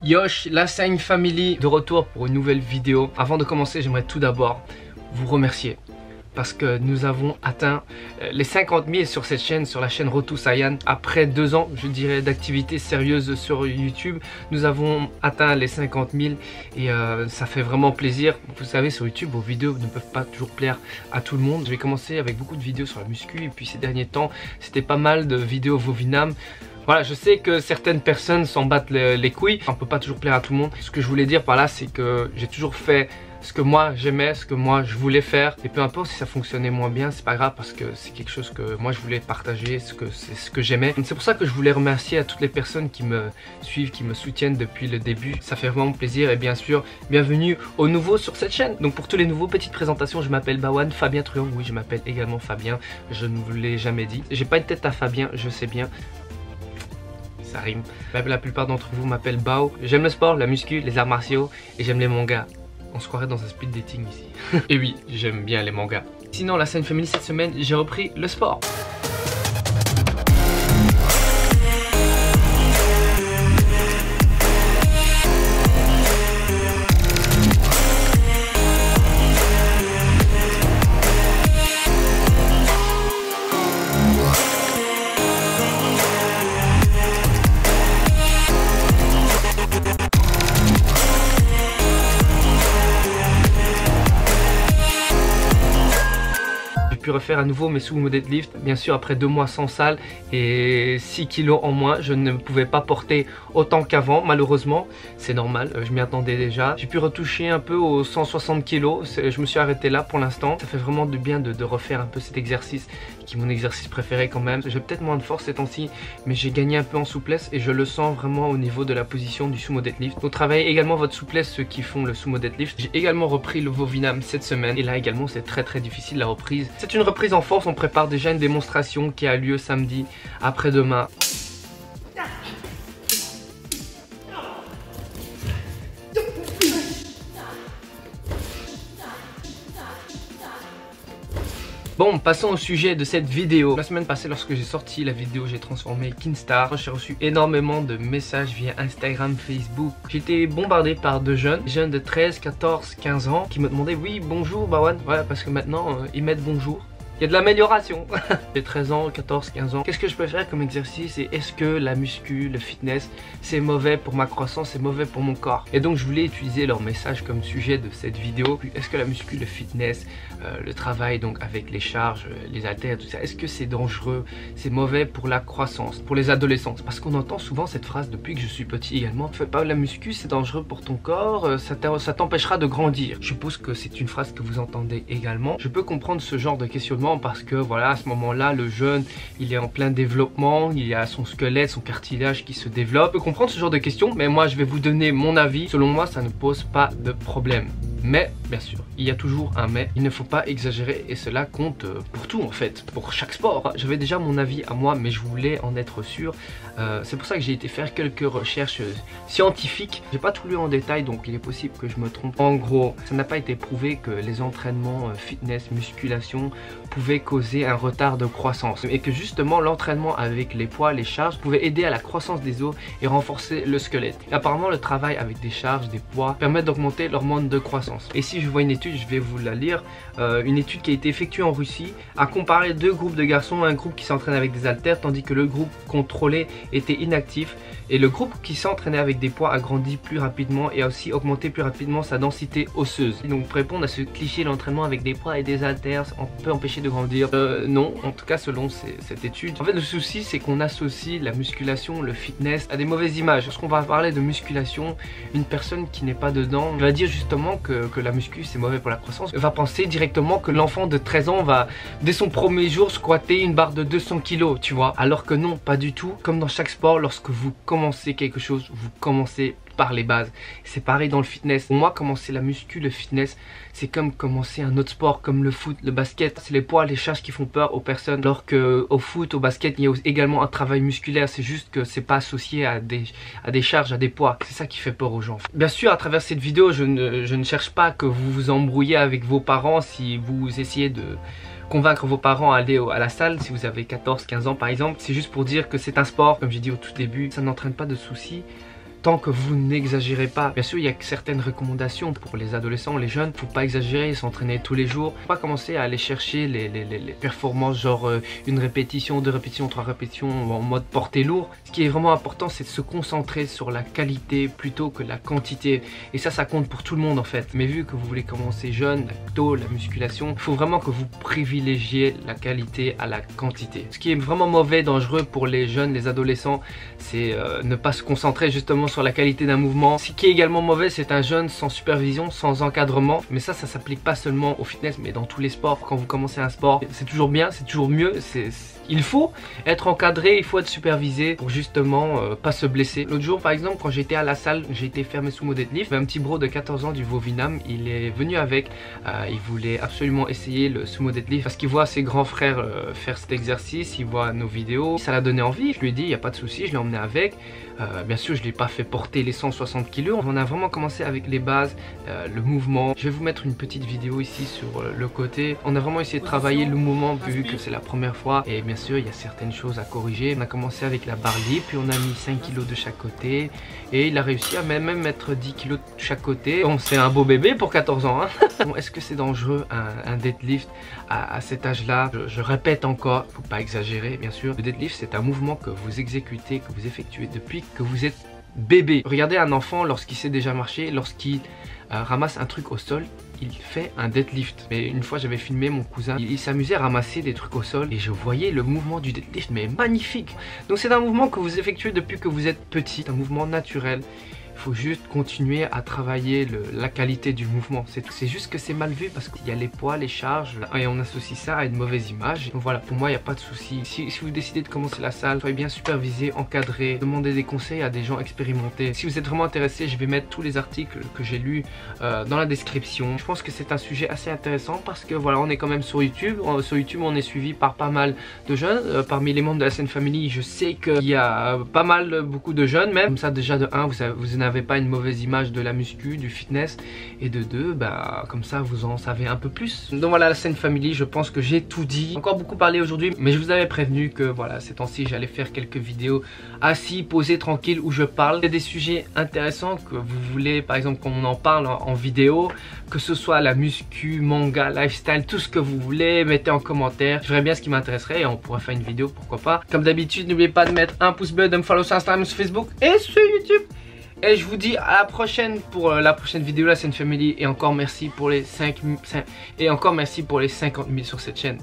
Yosh, la Sagne Family de retour pour une nouvelle vidéo. Avant de commencer, j'aimerais tout d'abord vous remercier parce que nous avons atteint les 50 000 sur cette chaîne, sur la chaîne Road to Saiyan. Après 2 ans, je dirais, d'activité sérieuse sur YouTube, nous avons atteint les 50 000 et ça fait vraiment plaisir. Vous savez, sur YouTube, vos vidéos ne peuvent pas toujours plaire à tout le monde. Je vais commencer avec beaucoup de vidéos sur la muscu et puis ces derniers temps, c'était pas mal de vidéos Vovinam. Voilà, je sais que certaines personnes s'en battent les couilles. On peut pas toujours plaire à tout le monde. Ce que je voulais dire par là, c'est que j'ai toujours fait ce que moi j'aimais, ce que moi je voulais faire. Et peu importe si ça fonctionnait moins bien, c'est pas grave parce que c'est quelque chose que moi je voulais partager, c'est ce que j'aimais. C'est pour ça que je voulais remercier à toutes les personnes qui me suivent, qui me soutiennent depuis le début. Ça fait vraiment plaisir et bien sûr, bienvenue aux nouveaux sur cette chaîne. Donc pour tous les nouveaux, petite présentation, je m'appelle Bawan, Fabien Truand. Oui, je m'appelle également Fabien, je ne vous l'ai jamais dit. J'ai pas une tête à Fabien, je sais bien. Ça rime. La plupart d'entre vous m'appellent Bao. J'aime le sport, la muscu, les arts martiaux et j'aime les mangas. On se croirait dans un speed dating ici. Et oui, j'aime bien les mangas. Sinon, la Sagne Family, cette semaine, j'ai repris le sport. Pu refaire à nouveau mes sumo deadlift, bien sûr après 2 mois sans salle et 6 kilos en moins. Je ne pouvais pas porter autant qu'avant, malheureusement, c'est normal, je m'y attendais déjà. J'ai pu retoucher un peu aux 160 kilos, je me suis arrêté là pour l'instant. Ça fait vraiment du bien de refaire un peu cet exercice qui est mon exercice préféré quand même. J'ai peut-être moins de force ces temps-ci, mais j'ai gagné un peu en souplesse et je le sens vraiment au niveau de la position du sumo deadlift. Donc travaillez également votre souplesse ceux qui font le sumo deadlift. J'ai également repris le Vovinam cette semaine et là également c'est très difficile la reprise. C'est une reprise en force, on prépare déjà une démonstration qui a lieu samedi après-demain. Bon, passons au sujet de cette vidéo. La semaine passée, lorsque j'ai sorti la vidéo, j'ai transformé Kinstar. J'ai reçu énormément de messages via Instagram, Facebook. J'ai été bombardé par deux jeunes de 13, 14, 15 ans qui me demandaient oui, bonjour Bawan. Ouais, parce que maintenant, ils mettent bonjour. Il y a de l'amélioration. J'ai 13 ans, 14, 15 ans. Qu'est-ce que je peux faire comme exercice et est-ce que la muscu, le fitness, c'est mauvais pour ma croissance, c'est mauvais pour mon corps? Et donc je voulais utiliser leur message comme sujet de cette vidéo. Est-ce que la muscu, le fitness, le travail donc avec les charges, les haltères, tout ça, est-ce que c'est dangereux, c'est mauvais pour la croissance, pour les adolescents? Parce qu'on entend souvent cette phrase depuis que je suis petit également. Fais pas la muscu, c'est dangereux pour ton corps, ça t'empêchera de grandir. Je suppose que c'est une phrase que vous entendez également. Je peux comprendre ce genre de questionnement parce que voilà, à ce moment-là, le jeune, il est en plein développement, il a son squelette, son cartilage qui se développe. Je peux comprendre ce genre de questions, mais moi je vais vous donner mon avis. Selon moi, ça ne pose pas de problème. Mais, bien sûr, il y a toujours un mais. Il ne faut pas exagérer et cela compte pour tout en fait, pour chaque sport. J'avais déjà mon avis à moi, mais je voulais en être sûr. C'est pour ça que j'ai été faire quelques recherches scientifiques. J'ai pas tout lu en détail, donc il est possible que je me trompe. En gros, ça n'a pas été prouvé que les entraînements fitness, musculation pouvaient causer un retard de croissance. Et que justement, l'entraînement avec les poids, les charges, pouvait aider à la croissance des os et renforcer le squelette. Et apparemment, le travail avec des charges, des poids, permet d'augmenter l'hormone de croissance. Et si je vois une étude, je vais vous la lire, une étude qui a été effectuée en Russie a comparé 2 groupes de garçons, un groupe qui s'entraîne avec des haltères tandis que le groupe contrôlé était inactif et le groupe qui s'entraînait avec des poids a grandi plus rapidement et a aussi augmenté plus rapidement sa densité osseuse. Et donc pour répondre à ce cliché, l'entraînement avec des poids et des haltères peut empêcher de grandir, non, en tout cas selon cette étude. En fait le souci c'est qu'on associe la musculation, le fitness à des mauvaises images. Lorsqu'on va parler de musculation, une personne qui n'est pas dedans va dire justement que la muscu c'est mauvais pour la croissance, va penser directement que l'enfant de 13 ans va dès son premier jour squatter une barre de 200 kg, tu vois. Alors que non, pas du tout. Comme dans chaque sport, lorsque vous commencez quelque chose, vous commencez par les bases. C'est pareil dans le fitness. Pour moi, commencer la muscu, le fitness, c'est comme commencer un autre sport comme le foot, le basket. C'est les poids, les charges qui font peur aux personnes. Alors que au foot, au basket, il y a également un travail musculaire. C'est juste que c'est pas associé à des charges, à des poids. C'est ça qui fait peur aux gens. Bien sûr, à travers cette vidéo, je ne cherche pas que vous vous embrouillez avec vos parents si vous essayez de convaincre vos parents à aller à la salle si vous avez 14-15 ans par exemple. C'est juste pour dire que c'est un sport, comme j'ai dit au tout début, ça n'entraîne pas de soucis. tant que vous n'exagérez pas. Bien sûr, il y a certaines recommandations pour les adolescents, les jeunes. Faut pas exagérer, s'entraîner tous les jours. Faut pas commencer à aller chercher les performances, genre une répétition, 2 répétitions, 3 répétitions en mode porté lourd. Ce qui est vraiment important, c'est de se concentrer sur la qualité plutôt que la quantité. Et ça compte pour tout le monde en fait. Mais vu que vous voulez commencer jeune, tôt, la musculation, il faut vraiment que vous privilégiez la qualité à la quantité. Ce qui est vraiment mauvais, dangereux pour les jeunes, les adolescents, c'est ne pas se concentrer justement sur la qualité d'un mouvement. Ce qui est également mauvais, c'est un jeune sans supervision, sans encadrement. Mais ça s'applique pas seulement au fitness, mais dans tous les sports. Quand vous commencez un sport, c'est toujours bien, c'est toujours mieux. Il faut être encadré, il faut être supervisé pour justement pas se blesser. L'autre jour par exemple, quand j'étais à la salle, j'ai été faire mes sumo deadlift. Il y avait un petit bro de 14 ans du Vovinam, il est venu avec, il voulait absolument essayer le sumo deadlift parce qu'il voit ses grands frères faire cet exercice, il voit nos vidéos, ça l'a donné envie. Je lui ai dit, il n'y a pas de souci, je l'ai emmené avec. Bien sûr, je ne l'ai pas fait porter les 160 kg. On a vraiment commencé avec les bases, le mouvement. Je vais vous mettre une petite vidéo ici sur le côté. On a vraiment essayé de travailler le mouvement vu que c'est la première fois. Et bien sûr, il y a certaines choses à corriger. On a commencé avec la barre libre, puis on a mis 5 kg de chaque côté. Et il a réussi à même mettre 10 kg de chaque côté. Bon, c'est un beau bébé pour 14 ans. Hein. Bon, est-ce que c'est dangereux un deadlift à cet âge-là? Je répète encore, il ne faut pas exagérer bien sûr. Le deadlift, c'est un mouvement que vous exécutez, que vous effectuez depuis que vous êtes bébé. Regardez un enfant lorsqu'il sait déjà marcher, lorsqu'il ramasse un truc au sol, il fait un deadlift. Mais une fois j'avais filmé mon cousin, il s'amusait à ramasser des trucs au sol et je voyais le mouvement du deadlift, mais magnifique. Donc c'est un mouvement que vous effectuez depuis que vous êtes petit, un mouvement naturel. Il faut juste continuer à travailler la qualité du mouvement. C'est juste que c'est mal vu parce qu'il y a les poids, les charges et on associe ça à une mauvaise image. Donc voilà, pour moi il n'y a pas de souci. Si vous décidez de commencer la salle, soyez bien supervisé, encadré, demandez des conseils à des gens expérimentés. Si vous êtes vraiment intéressé, je vais mettre tous les articles que j'ai lus dans la description. Je pense que c'est un sujet assez intéressant parce que voilà, on est quand même sur YouTube. Sur YouTube, on est suivi par pas mal de jeunes. Parmi les membres de la Sen Family, je sais qu'il y a pas mal, beaucoup de jeunes même. Comme ça déjà de 1, vous n'avez pas une mauvaise image de la muscu, du fitness, et de 2, bah comme ça vous en savez un peu plus. Donc voilà, la Sen Family, je pense que j'ai tout dit. Encore beaucoup parlé aujourd'hui, mais je vous avais prévenu que voilà, ces temps-ci j'allais faire quelques vidéos assis, posé, tranquille, où je parle. Il y a des sujets intéressants que vous voulez par exemple qu'on en parle en vidéo, que ce soit la muscu, manga, lifestyle, tout ce que vous voulez, mettez en commentaire. Je verrai bien ce qui m'intéresserait et on pourra faire une vidéo, pourquoi pas. Comme d'habitude, n'oubliez pas de mettre un pouce bleu, de me follow sur Instagram, sur Facebook et sur YouTube. Et je vous dis à la prochaine pour la prochaine vidéo, la Sen Family. Et encore merci pour les 50 000 sur cette chaîne.